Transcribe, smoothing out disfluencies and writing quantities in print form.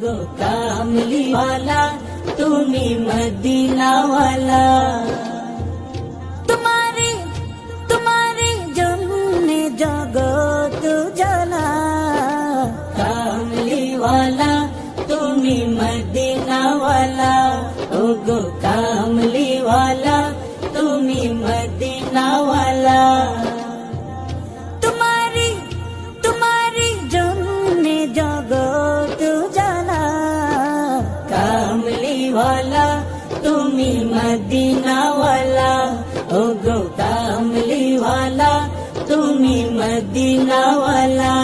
गो कामली वाला তুমি মদিনাওয়ালা तुम्हारे जन्ने जगत जना कामली वाला তুমি মদিনাওয়ালা ओ गो कामली वाला তুমি মদিনাওয়ালা तुम्हारी जन्ने जगत जना कामली वाला তুমি মদিনাওয়ালা ও গো কামলি वाला তুমি মদিনাওয়ালা